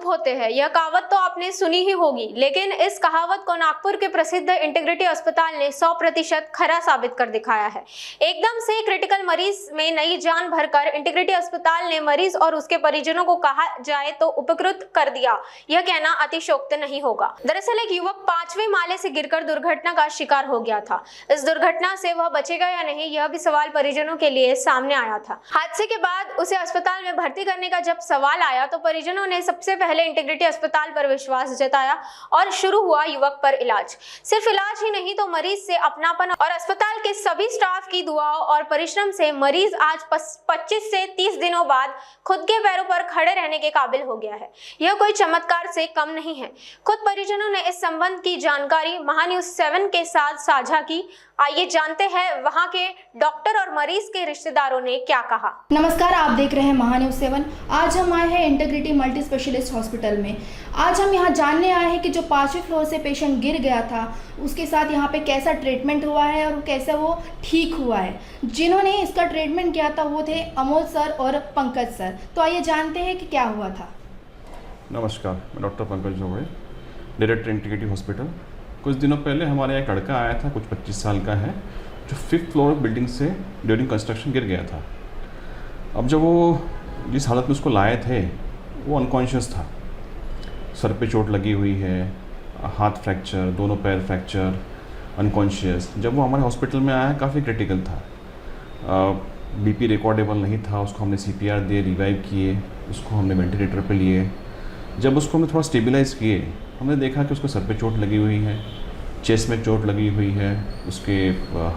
चुप होते हैं। यह कहावत तो आपने सुनी ही होगी, लेकिन इस कहावत को नागपुर के प्रसिद्ध इंटीग्रिटी अस्पताल ने 100% खरा साबित कर दिखाया है। एकदम से क्रिटिकल मरीज में नई जान भरकर इंटीग्रिटी अस्पताल ने मरीज और उसके परिजनों को कहा जाए तो उपकृत कर दिया, यह कहना अतिशयोक्त नहीं होगा। दरअसल एक युवक 5वें माले से गिरकर दुर्घटना का शिकार हो गया था। इस दुर्घटना से वह बचेगा या नहीं, यह भी सवाल परिजनों के लिए सामने आया था। हादसे के बाद उसे अस्पताल में भर्ती करने का जब सवाल आया तो परिजनों ने सबसे पहले इंटीग्रिटी अस्पताल पर विश्वास जताया और शुरू हुआ युवक पर इलाज। सिर्फ इलाज ही नहीं तो मरीज से अपनापन और अस्पताल के सभी स्टाफ की दुआओं और परिश्रम से मरीज आज 25 से 30 दिनों बाद खुद के पैरों पर खड़े रहने के काबिल हो गया है। यह कोई चमत्कार से कम नहीं है। खुद परिजनों ने इस संबंध की जानकारी महान्यूज 7 के साथ साझा की। आइए जानते हैं वहां के डॉक्टर और मरीज के रिश्तेदारों ने क्या कहा। नमस्कार, आप देख रहे हैं महान्यूज 7। आज हम आए हैं इंटीग्रिटी मल्टी स्पेशलिस्ट हॉस्पिटल में। आज हम यहाँ जानने आए हैं कि जो 5वें फ्लोर से पेशेंट गिर गया था उसके साथ यहाँ पे कैसा ट्रीटमेंट हुआ है और कैसे वो ठीक हुआ है। जिन्होंने इसका ट्रीटमेंट किया था वो थे अमोल सर और पंकज सर। तो आइए जानते हैं कि क्या हुआ था। नमस्कार, मैं doctor Pankaj Jogade, director Integrity Hospital. कुछ दिनों पहले हमारे यहाँ एक लड़का आया था, कुछ 25 साल का है, जो 5th फ्लोर बिल्डिंग से ड्यूरिंग कंस्ट्रक्शन गिर गया था। अब जब वो जिस हालत में उसको लाए थे वो अनकॉन्शियस था। सर पे चोट लगी हुई है, हाथ फ्रैक्चर, दोनों पैर फ्रैक्चर, अनकॉन्शियस। जब वो हमारे हॉस्पिटल में आया काफ़ी क्रिटिकल था। बीपी रिकॉर्डेबल नहीं था, उसको हमने CPR दिए, रिवाइव किए, उसको हमने वेंटिलेटर पे लिए। जब उसको हमने थोड़ा स्टेबलाइज़ किए, हमने देखा कि उसको सर पे चोट लगी हुई है, चेस्ट में चोट लगी हुई है, उसके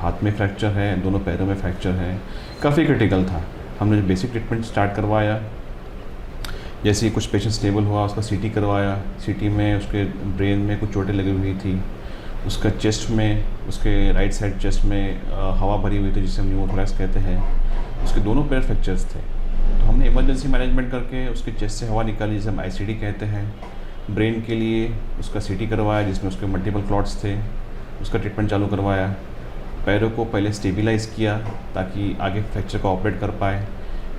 हाथ में फ्रैक्चर है, दोनों पैरों में फ्रैक्चर है, काफ़ी क्रिटिकल था। हमने बेसिक ट्रीटमेंट स्टार्ट करवाया। जैसे ही कुछ पेशेंट स्टेबल हुआ उसका CT करवाया। CT में उसके ब्रेन में कुछ चोटें लगी हुई थी, उसका चेस्ट में, उसके राइट साइड चेस्ट में हवा भरी हुई थी जिसे हम न्यूमोथोरैक्स कहते हैं। उसके दोनों पैर फ्रैक्चर्स थे। तो हमने इमरजेंसी मैनेजमेंट करके उसके चेस्ट से हवा निकाली जिसे हम ICD कहते हैं। ब्रेन के लिए उसका CT करवाया जिसमें उसके मल्टीपल क्लॉट्स थे, उसका ट्रीटमेंट चालू करवाया। पैरों को पहले स्टेबलाइज़ किया ताकि आगे फ्रैक्चर का ऑपरेट कर पाए।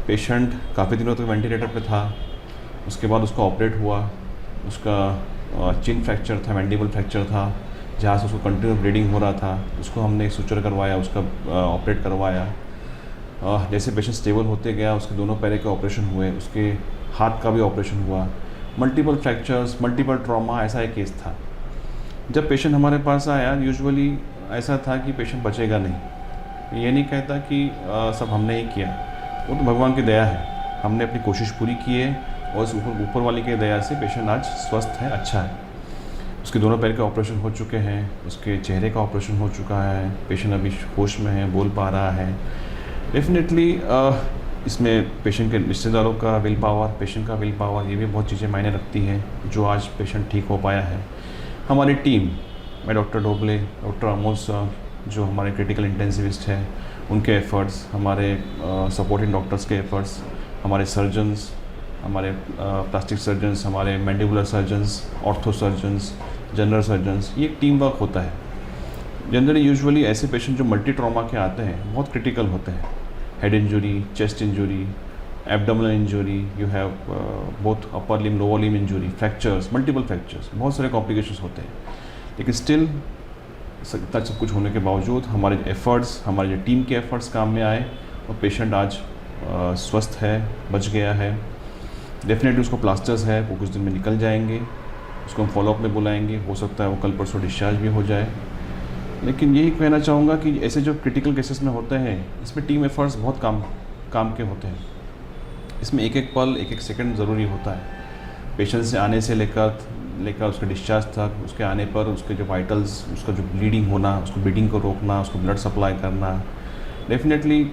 पेशेंट काफ़ी दिनों तक वेंटिलेटर पे था। उसके बाद उसका ऑपरेट हुआ। उसका चिन फ्रैक्चर था, मैंडिबल फ्रैक्चर था, जहाँ से उसको कंटिन्यू ब्लीडिंग हो रहा था। उसको हमने एक सुचर करवाया, उसका ऑपरेट करवाया। जैसे पेशेंट स्टेबल होते गया उसके दोनों पैर के ऑपरेशन हुए, उसके हाथ का भी ऑपरेशन हुआ। मल्टीपल फ्रैक्चर्स, मल्टीपल ट्रॉमा, ऐसा एक केस था। जब पेशेंट हमारे पास आया यूजुअली ऐसा था कि पेशेंट बचेगा नहीं। ये नहीं कहता कि सब हमने ही किया, वो तो भगवान की दया है। हमने अपनी कोशिश पूरी की है और उस ऊपर वाले की दया से पेशेंट आज स्वस्थ है, अच्छा है। उसके दोनों पैर के ऑपरेशन हो चुके हैं, उसके चेहरे का ऑपरेशन हो चुका है, पेशेंट अभी होश में है, बोल पा रहा है। डेफिनेटली इसमें पेशेंट के रिश्तेदारों का विल पावर, पेशेंट का विल पावर, ये भी बहुत चीज़ें मायने रखती हैं जो आज पेशेंट ठीक हो पाया है। हमारी टीम, मैं doctor Dhoble, doctor Amol sir जो हमारे क्रिटिकल इंटेंसिविस्ट हैं, उनके एफ़र्ट्स, हमारे सपोर्टिंग डॉक्टर्स के एफ़र्ट्स, हमारे सर्जन्स, हमारे प्लास्टिक सर्जन्स, हमारे mandibular surgeons, ortho surgeons, general surgeons, ये एक टीम वर्क होता है। जनरली यूजुअली ऐसे पेशेंट जो मल्टी ट्रॉमा के आते हैं बहुत क्रिटिकल होते हैं। Head injury, chest injury, abdominal injury, you have both upper limb, lower limb injury, fractures, multiple fractures, बहुत सारे कॉम्प्लिकेशंस होते हैं। लेकिन स्टिल इतना सब कुछ होने के बावजूद हमारे एफ़र्ट्स, हमारे जो टीम के एफ़र्ट्स काम में आए और पेशेंट आज स्वस्थ है, बच गया है। डेफिनेटली उसको प्लास्टर्स है, वो कुछ दिन में निकल जाएंगे, उसको हम फॉलोअप में बुलाएंगे। हो सकता है वो कल परसों डिस्चार्ज भी हो जाए। लेकिन यही कहना चाहूँगा कि ऐसे जो क्रिटिकल केसेस में होते हैं इसमें टीम एफ़र्ट्स बहुत काम के होते हैं। इसमें एक एक पल, एक एक सेकंड ज़रूरी होता है। पेशेंट से आने से लेकर उसके डिस्चार्ज तक, उसके आने पर उसके जो वाइटल्स, उसका जो ब्लीडिंग होना, उसको ब्लीडिंग को रोकना, उसको ब्लड सप्लाई करना, डेफिनेटली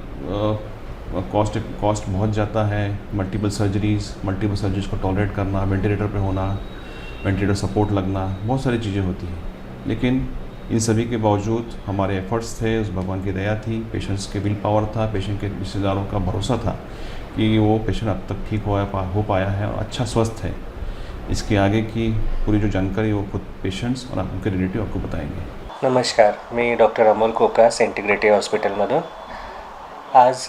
कॉस्ट बहुत जाता है। मल्टीपल सर्जरीज़ को टॉलरेट करना, वेंटिलेटर पे होना, वेंटिलेटर सपोर्ट लगना, बहुत सारी चीज़ें होती हैं। लेकिन इन सभी के बावजूद हमारे एफ़र्ट्स थे, उस भगवान की दया थी, पेशेंट्स के विल पावर था, पेशेंट के रिश्तेदारों का भरोसा था कि वो पेशेंट अब तक ठीक हो पाया है और अच्छा स्वस्थ है। इसके आगे की पूरी जो जानकारी वो खुद पेशेंट्स और उनके रिलेटिव आपको बताएंगे। नमस्कार, मी डॉक्टर अमोल कोकास, इंटिग्रिटी हॉस्पिटलमधून। आज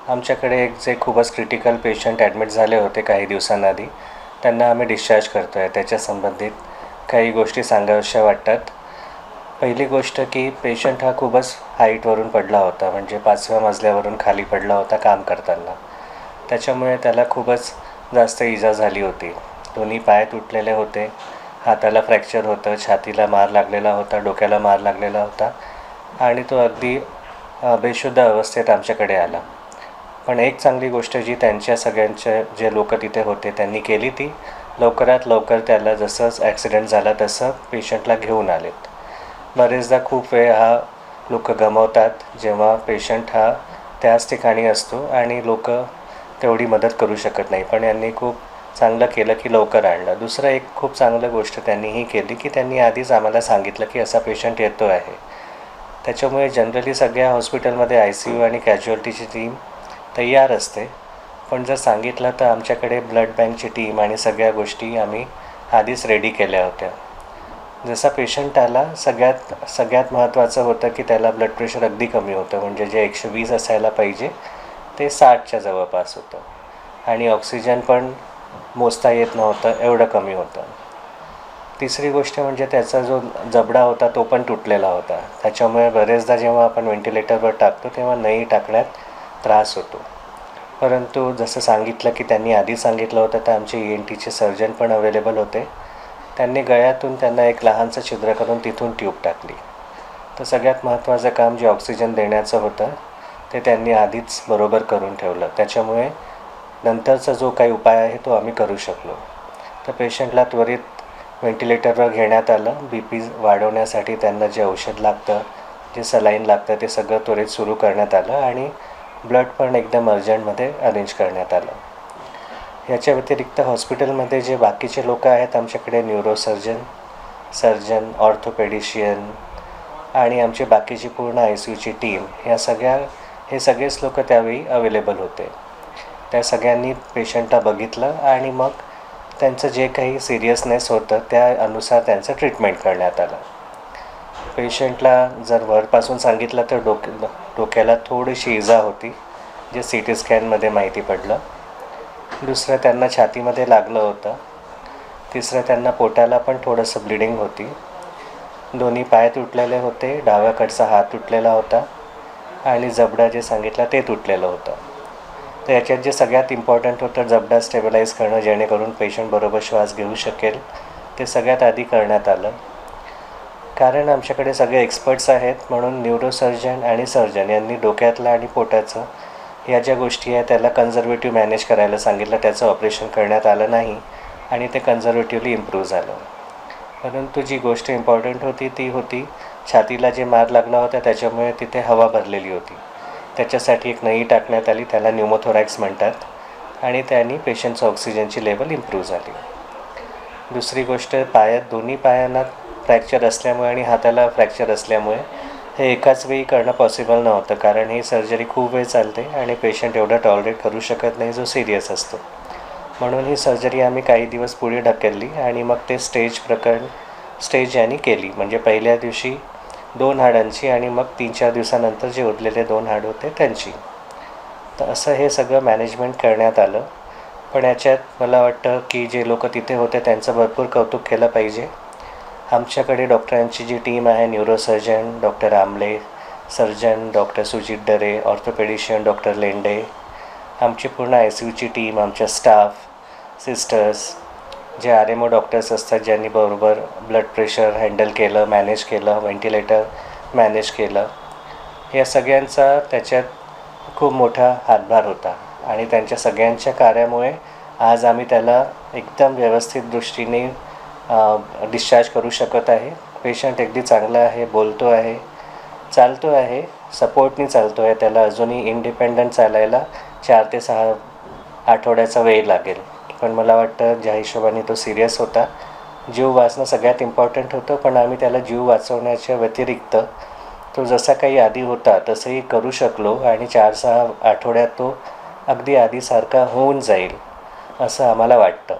आमच्याकडे एक जे खूपच क्रिटिकल पेशंट ॲडमिट झाले होते काही दिवसांआधी, त्यांना आम्ही डिस्चार्ज करतो आहे. त्याच्या संबंधित काही गोष्टी सांगाव्याशा वाटतात. पहिली गोष्ट की पेशंट हा खूपच हाईटवरून पडला होता, म्हणजे 5व्या मजल्यावरून खाली पडला होता काम करताना. त्याच्यामुळे त्याला खूपच जास्त इजा झाली होती. दोन्ही पाय तुटलेले होते, हाताला फ्रॅक्चर होतं, छातीला मार लागलेला होता, डोक्याला मार लागलेला होता आणि तो अगदी बेशुद्ध अवस्थेत आमच्याकडे आला. पण एक चांगली गोष्ट जी त्यांच्या सगळ्यांच्या जे लोक तिथे होते त्यांनी केली, ती लवकरात लवकर त्याला जसंच ॲक्सिडेंट झाला तसं पेशंटला घेऊन आलेत. बरेचदा खूप वेळ हा लोक गमावतात जेव्हा पेशंट हा त्याच ठिकाणी असतो आणि लोक तेवढी मदत करू शकत नाही. पण यांनी खूप चांगलं केलं की लवकर आणलं. दुसरं एक खूप चांगलं गोष्ट त्यांनी ही केली की त्यांनी आधीच आम्हाला सांगितलं की असा पेशंट येतो आहे. त्याच्यामुळे जनरली सगळ्या हॉस्पिटलमध्ये ICU आणि कॅज्युअल्टीची टीम तयार असते, पण जर सांगितलं तर आमच्याकडे ब्लड बँकची टीम आणि सगळ्या गोष्टी आम्ही आधीच रेडी केल्या होत्या. जसा पेशंट आला, सगळ्यात महत्त्वाचं होतं की त्याला ब्लड प्रेशर अगदी कमी होतं, म्हणजे जे 120 असायला पाहिजे ते 60च्या जवळपास होतं आणि ऑक्सिजन पण मोजता येत नव्हतं, एवढं कमी होतं. तिसरी गोष्ट म्हणजे त्याचा जो जबडा होता तो पण तुटलेला होता. त्याच्यामुळे बरेचदा जेव्हा आपण व्हेंटिलेटरवर टाकतो तेव्हा नळी टाकण्यात त्रास होतो. परंतु जसं सांगितलं की त्यांनी आधी सांगितलं होतं, तर आमचे ENTचे सर्जन पण अवेलेबल होते. त्यांनी गळ्यातून त्यांना एक लहानसं छिद्र करून तिथून ट्यूब टाकली. तर सगळ्यात महत्त्वाचं काम जे ऑक्सिजन देण्याचं होतं ते त्यांनी आधीच बरोबर करून ठेवलं. त्याच्यामुळे नंतरचा जो काही उपाय आहे तो आम्ही करू शकलो. तर पेशंटला त्वरित व्हेंटिलेटरवर घेण्यात आलं. BP वाढवण्यासाठी त्यांना जे औषध लागतं, जे सलाईन लागतं ते सगळं त्वरित सुरू करण्यात आलं आणि ब्लड पण एकदम अर्जंटमध्ये अरेंज करण्यात आलं. याच्या व्यतिरिक्त हॉस्पिटलमध्ये जे बाकीचे लोक आहेत आमच्याकडे, सर्जन, ऑर्थोपेडिशियन आणि आमची बाकीची पूर्ण ICUची टीम, हे सगळेच लोक त्यावेळी अवेलेबल होते. त्या सगळ्यांनी पेशंटला बघितलं आणि मग त्यांचं जे काही सिरियसनेस होतं त्यानुसार त्यांचं ट्रीटमेंट करण्यात आलं. पेशंटला जर वरपासून सांगितलं तर डोक्याला थोडीशी इजा होती, जे CT स्कॅनमध्ये माहिती पडलं. दुसरं त्यांना छातीमध्ये लागलं होतं. तिसरं त्यांना पोटाला पण थोडंसं ब्लिडिंग होती. दोन्ही पाय तुटलेले होते, डाव्याकडचा हात तुटलेला होता आणि जबडा जे सांगितलं ते तुटलेलं होतं. तर याच्यात जे सगळ्यात इम्पॉर्टंट होतं जबडा स्टेबलाइज करणं, जेणेकरून पेशंट बरोबर श्वास घेऊ शकेल, ते सगळ्यात आधी करण्यात आलं. कारण आमच्याकडे सगळे एक्सपर्ट्स आहेत, म्हणून न्यूरोसर्जन आणि सर्जन यांनी डोक्यातलं आणि पोटाचं या ज्या गोष्टी आहेत त्याला कन्झर्वेटिव्ह मॅनेज करायला सांगितलं. त्याचं ऑपरेशन करण्यात आलं नाही आणि ते कन्झर्वेटिव्हली इम्प्रूव्ह झालं. परंतु जी गोष्ट इम्पॉर्टंट होती ती होती छातीला जे मार लागला होता त्याच्यामुळे तिथे हवा भरलेली होती. त्याच्यासाठी एक नळी टाकण्यात आली, त्याला न्यूमोथोरॅक्स म्हणतात आणि त्याने पेशंटचं ऑक्सिजनची लेवल इम्प्रूव्ह झाली. दुसरी गोष्ट, दोन्ही पायांना फ्रॅक्चर असल्यामुळे आणि हाताला फ्रॅक्चर असल्यामुळे हे एकाच वेळी करणं पॉसिबल नव्हतं, कारण ही सर्जरी खूप वेळ चालते आणि पेशंट एवढं टॉलरेट करू शकत नाही जो सिरियस असतो. म्हणून ही सर्जरी आम्ही काही दिवस पुढे ढकलली आणि मग ते स्टेज यांनी केली. म्हणजे पहिल्या दिवशी 2 हाडांची आणि मग 3-4 दिवसानंतर जे उरलेले 2 हाड होते त्यांची. तर असं हे सगळं मॅनेजमेंट करण्यात आलं. पण याच्यात मला वाटतं की जे लोक तिथे होते त्यांचं भरपूर कौतुक केलं पाहिजे. आमच्याकडे डॉक्टरांची जी टीम आहे, न्यूरोसर्जन डॉक्टर आमले, सर्जन डॉक्टर सुजित डरे, ऑर्थोपेडिशियन डॉक्टर लेंडे, आमची पूर्ण ICUची टीम, आमच्या स्टाफ, सिस्टर्स, जे RMO डॉक्टर्स असतात ज्यांनी बरोबर ब्लड प्रेशर हँडल केलं, मॅनेज केलं, व्हेंटिलेटर मॅनेज केलं, या सगळ्यांचा त्याच्यात खूप मोठा हातभार होता आणि त्यांच्या सगळ्यांच्या कार्यामुळे आज आम्ही त्याला एकदम व्यवस्थित दृष्टीने डिस्चार्ज करू शकत आहे. पेशंट अगदी चांगला आहे, बोलतो आहे, चालतो आहे, सपोर्टनी चालतो आहे. त्याला अजूनही इंडिपेंडंट चालायला 4 ते 6 आठवड्याचा वेळ लागेल. पण मला वाटतं ज्या हिशोबाने तो सिरियस होता, जीव वाचणं सगळ्यात इम्पॉर्टंट होतं, पण आम्ही त्याला जीव वाचवण्याच्या व्यतिरिक्त तो जसा काही आधी होता तसंही करू शकलो आणि 4-6 आठवड्यात तो अगदी आधीसारखा होऊन जाईल असं आम्हाला वाटतं.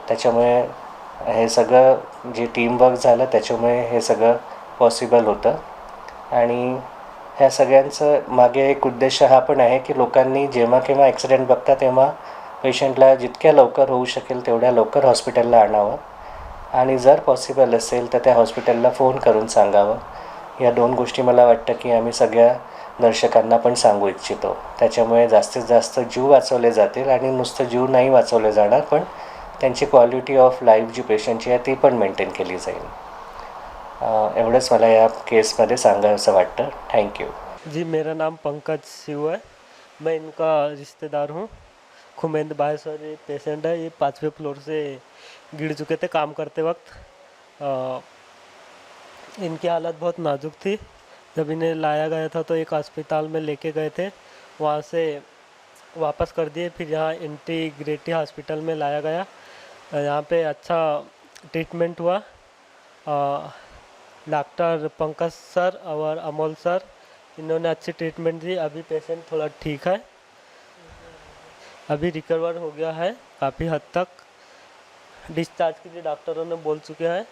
त्याच्यामुळे हे सगळं जे टीमवर्क झालं त्याच्यामुळे हे सगळं पॉसिबल होतं. आणि ह्या सगळ्यांचं मागे एक उद्देश हा पण आहे की लोकांनी जेव्हा केव्हा ॲक्सिडेंट बघता तेव्हा पेशंटला जितक्या लवकर होऊ शकेल तेवढ्या लवकर हॉस्पिटलला आणावं आणि जर पॉसिबल असेल तर त्या हॉस्पिटलला फोन करून सांगावं. या 2 गोष्टी मला वाटतं की आम्ही सगळ्या दर्शकांना पण सांगू इच्छितो. त्याच्यामुळे जास्तीत जास्त जीव वाचवले जातील आणि नुसतं जीव नाही वाचवले जाणार, पण त्यांची क्वालिटी ऑफ लाईफ जी पेशंटची आहे ती पण मेंटेन केली जाईल. एवढंच मला या केसमध्ये सांगायचं वाटतं. थँक्यू. जी, मेरा नाम पंकज शिव है. मैं इनका रिश्तेदार हूँ. खुमेंद बायसर ये पेशेंट है. ये 5वें फ्लोर से गिर चुके थे काम करते वक्त. इनकी हालत बहुत नाजुक थी. जब इन्हें लाया गया था तो एक अस्पताल में लेके गए थे, वहाँ से वापस कर दिए. फिर यहाँ इंटीग्रेटी हॉस्पिटल में लाया गया. यहाँ पे अच्छा ट्रीटमेंट हुआ. डॉक्टर पंकज सर और अमोल सर, इन्होंने अच्छी ट्रीटमेंट दी. अभी पेशेंट थोड़ा ठीक है, अभी रिकवर हो गया है काफ़ी हद तक. डिस्चार्ज के लिए डॉक्टरों ने बोल चुके हैं.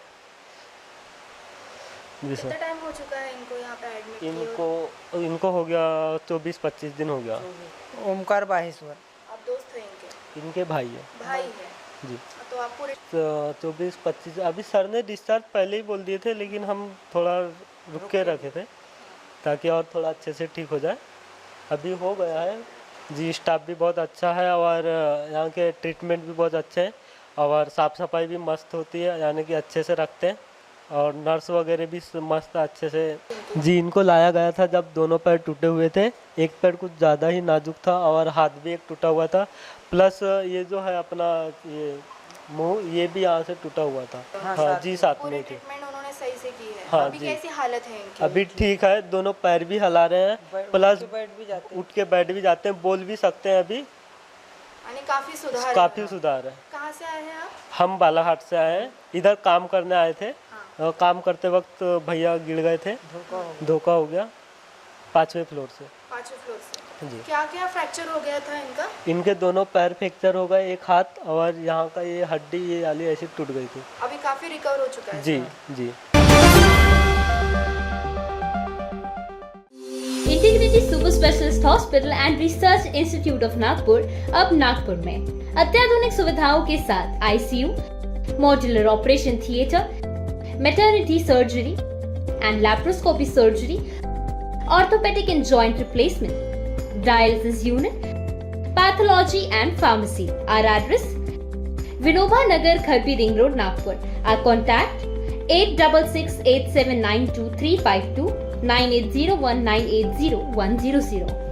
जी सर. कितना टाइम हो चुका है इनको यहाँ पे एडमिट इनको हो गया 24-25 दिन हो गया. ओमकार बाहेश्वर. आप दोस्त हैं इनके? इनके भाई है. भाई है जी. तो आप पूरे 24-25 अभी सर ने डिस्चार्ज पहले ही बोल दिए थे, लेकिन हम थोड़ा रुक के रखे थे ताकि और थोड़ा अच्छे से ठीक हो जाए. अभी हो गया है. जी, स्टाफ भी बहुत अच्छा है और यहाँ के ट्रीटमेंट भी बहुत अच्छे हैं और साफ़ सफाई भी मस्त होती है, यानी कि अच्छे से रखते हैं और नर्स वगैरह भी मस्त अच्छे से. जी, इनको लाया गया था जब दोनों पैर टूटे हुए थे. एक पैर कुछ ज़्यादा ही नाजुक था और हाथ भी एक टूटा हुआ था. प्लस ये जो है अपना ये मुंह, ये भी यहाँ से टूटा हुआ था. हाँ जी, साथ में थे. ट्रीटमेंट उन्होंने सही से की है. हाँ अभी जी. कैसी हालत है इनकी? अभी ठीक है. दोनों पैर भी हिला रहे हैं, प्लस बैठ भी जाते हैं. उठ के बैठ भी जाते हैं, बोल भी सकते हैं. अभी यानी काफी सुधार काफ़ी है. सुधार है. कहाँ से आए हैं आप? हम बालाघाट से आए हैं. इधर काम करने आए थे. काम करते वक्त भैया गिर गए थे, धोखा हो गया 5वें फ्लोर से. 5वें फ्लोर से. जी. क्या क्या फ्रैक्चर हो गया था इनका? इनके दोनों पैर फ्रैक्चर हो गए, एक हाथ, और यहाँ का ये हड्डी ये वाली ऐसी टूट गई थी. अभी काफी रिकवर हो चुका है. जी जी. Integrity Super Specialist Hospital and Research Institute of Nagpur अब नागपुर में अत्याधुनिक सुविधाओं के साथ ICU, modular operation theatre, maternity surgery and laparoscopy surgery, orthopaedic and joint replacement, dialysis unit, pathology and pharmacy. Our address: Vinoba Nagar, Kharbi Ring Road, Nagpur. Our contact: 8668792352 9801980100.